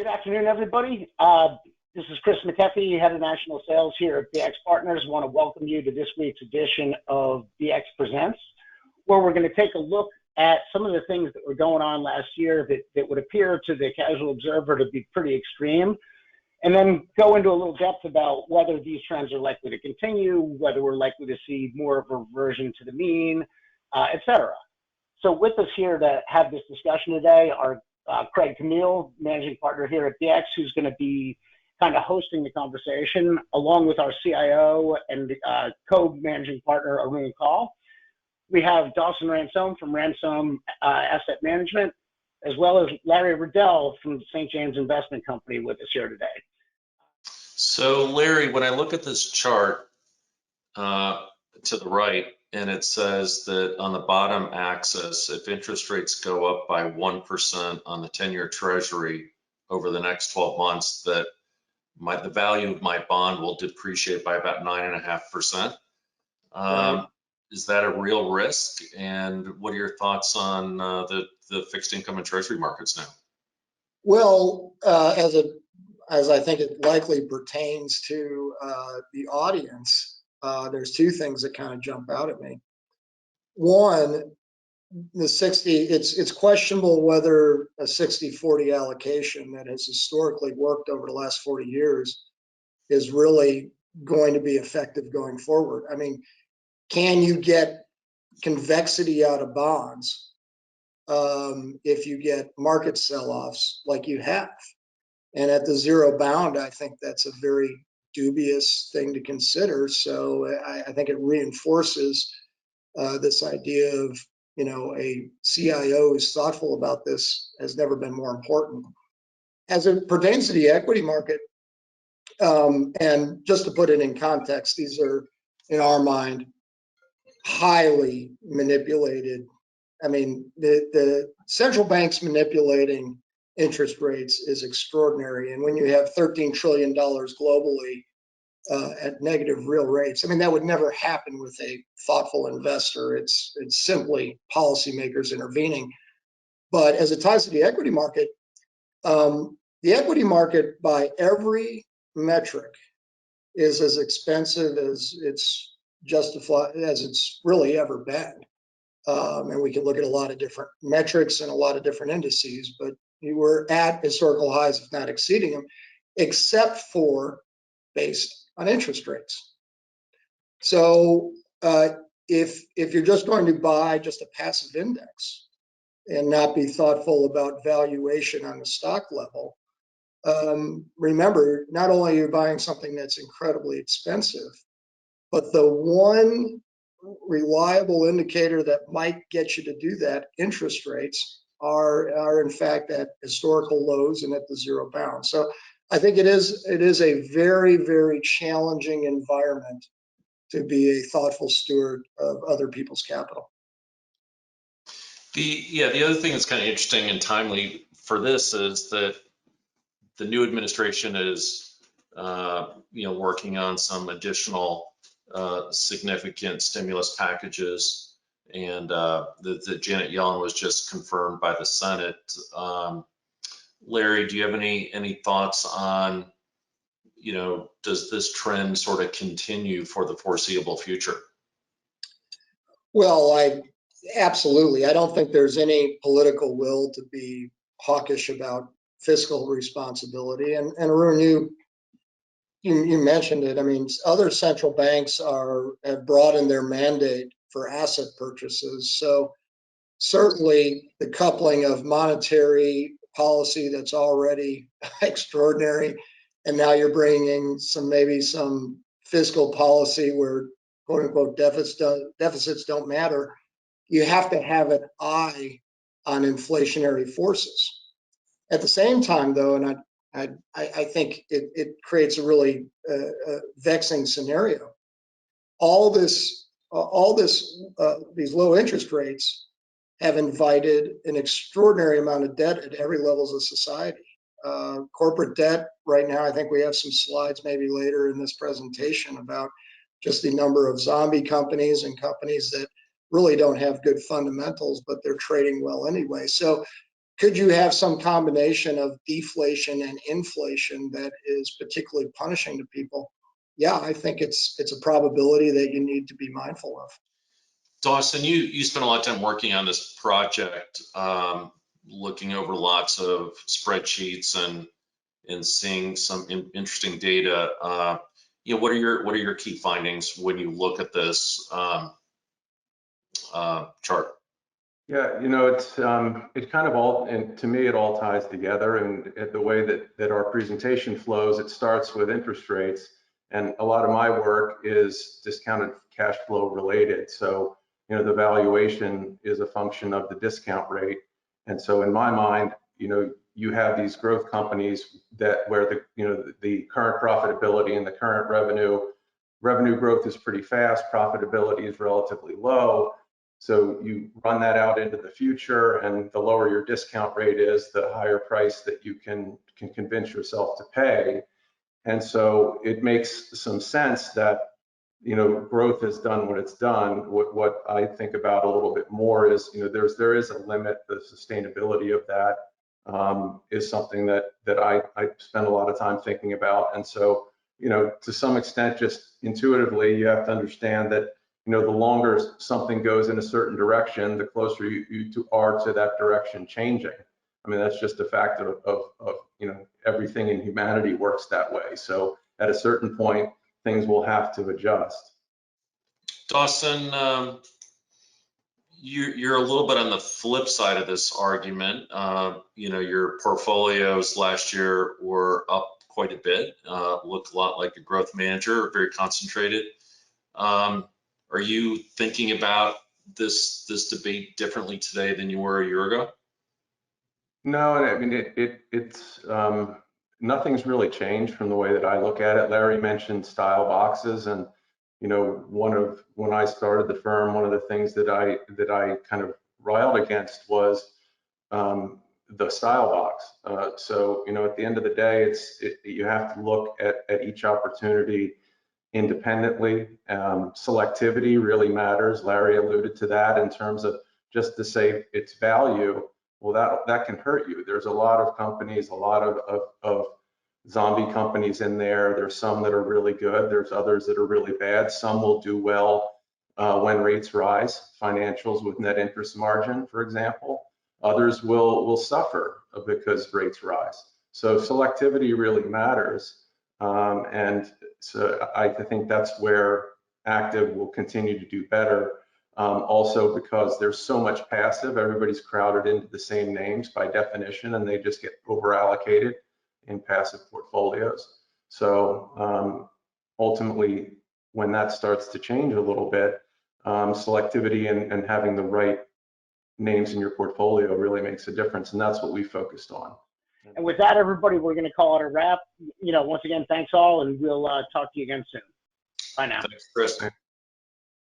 Good afternoon, everybody. This is Chris McKeffey, Head of National Sales here at BX Partners. I want to welcome you to this week's edition of BX Presents, where we're going to take a look at some of the things that were going on last year that would appear to the casual observer to be pretty extreme, and then go into a little depth about whether these trends are likely to continue, whether we're likely to see more of a reversion to the mean, etc. So with us here to have this discussion today are Craig Camille, Managing Partner here at BX, who's going to be kind of hosting the conversation, along with our CIO and co-managing partner, Arun Kaul. We have Dawson Ransome from Ransome Asset Management, as well as Larry Riddell from St. James Investment Company with us here today. So Larry, when I look at this chart to the right, and it says that on the bottom axis, if interest rates go up by 1% on the 10-year Treasury over the next 12 months, that the value of my bond will depreciate by about 9.5%. Right. Is that a real risk? And what are your thoughts on the fixed income and Treasury markets now? Well, as I think it likely pertains to the audience, there's two things that kind of jump out at me. One, the 60, it's questionable whether a 60-40 allocation that has historically worked over the last 40 years is really going to be effective going forward. I mean, can you get convexity out of bonds if you get market sell-offs like you have? And at the zero bound, I think that's a very dubious thing to consider. So I think it reinforces this idea of, a CIO who's thoughtful about this has never been more important. As it pertains to the equity market, and just to put it in context, these are, in our mind, highly manipulated. I mean, the central banks manipulating interest rates is extraordinary. And when you have $13 trillion globally at negative real rates, I mean, that would never happen with a thoughtful investor. It's simply policymakers intervening. But as it ties to the equity market by every metric is as expensive as it's justified, as it's really ever been. And we can look at a lot of different metrics and a lot of different indices, but you were at historical highs, if not exceeding them, except for based on interest rates. So if you're just going to buy just a passive index and not be thoughtful about valuation on the stock level, remember, not only are you buying something that's incredibly expensive, but the one reliable indicator that might get you to do that, interest rates, are in fact at historical lows and at the zero bound. So I think it is a very, very challenging environment to be a thoughtful steward of other people's capital. The other thing that's kind of interesting and timely for this is that the new administration is working on some additional significant stimulus packages, and that Janet Yellen was just confirmed by the Senate. Larry, do you have any thoughts on, does this trend sort of continue for the foreseeable future? Well, absolutely. I don't think there's any political will to be hawkish about fiscal responsibility. And Arun, you mentioned it. I mean, other central banks have broadened their mandate for asset purchases. So certainly the coupling of monetary policy that's already extraordinary, and now you're bringing maybe some fiscal policy where quote unquote deficits don't matter. You have to have an eye on inflationary forces. At the same time, though, and I think it creates a really vexing scenario. These low interest rates have invited an extraordinary amount of debt at every levels of society. Corporate debt right now, I think we have some slides maybe later in this presentation about just the number of zombie companies and companies that really don't have good fundamentals, but they're trading well anyway. So could you have some combination of deflation and inflation that is particularly punishing to people? Yeah, I think it's a probability that you need to be mindful of. Dawson, you spent a lot of time working on this project, looking over lots of spreadsheets and seeing some interesting data. What are your key findings when you look at this chart? Yeah, it's it kind of all, and to me, it all ties together. And the way that our presentation flows, it starts with interest rates, and a lot of my work is discounted cash flow related. So, the valuation is a function of the discount rate. And so, in my mind, you have these growth companies where the current profitability and the current revenue growth is pretty fast, profitability is relatively low. So you run that out into the future, and the lower your discount rate is, the higher price that you can convince yourself to pay. And so it makes some sense that growth has done what it's done. What I think about a little bit more is there is a limit. The sustainability of that is something that I spend a lot of time thinking about. And so to some extent, just intuitively, you have to understand that the longer something goes in a certain direction, the closer you are to that direction changing. I mean, that's just a fact of everything in humanity works that way. So at a certain point, things will have to adjust. Dawson, you're a little bit on the flip side of this argument. Your portfolios last year were up quite a bit, looked a lot like a growth manager, very concentrated. Are you thinking about this debate differently today than you were a year ago? No, I mean it's nothing's really changed from the way that I look at it. Larry mentioned style boxes, and when I started the firm, one of the things that I kind of riled against was the style box. So at the end of the day, you have to look at each opportunity independently. Selectivity really matters. Larry alluded to that in terms of just to say its value. Well, that can hurt you. There's a lot of companies, a lot of zombie companies in there. There's some that are really good. There's others that are really bad. Some will do well when rates rise, financials with net interest margin, for example. Others will suffer because rates rise. So selectivity really matters. And so I think that's where active will continue to do better. Also because there's so much passive, everybody's crowded into the same names by definition, and they just get over allocated in passive portfolios. So ultimately, when that starts to change a little bit, selectivity and having the right names in your portfolio really makes a difference, and that's what we focused on. And with that, everybody, we're going to call it a wrap. Once again, thanks all, and we'll talk to you again soon. Bye now. Thanks, Chris.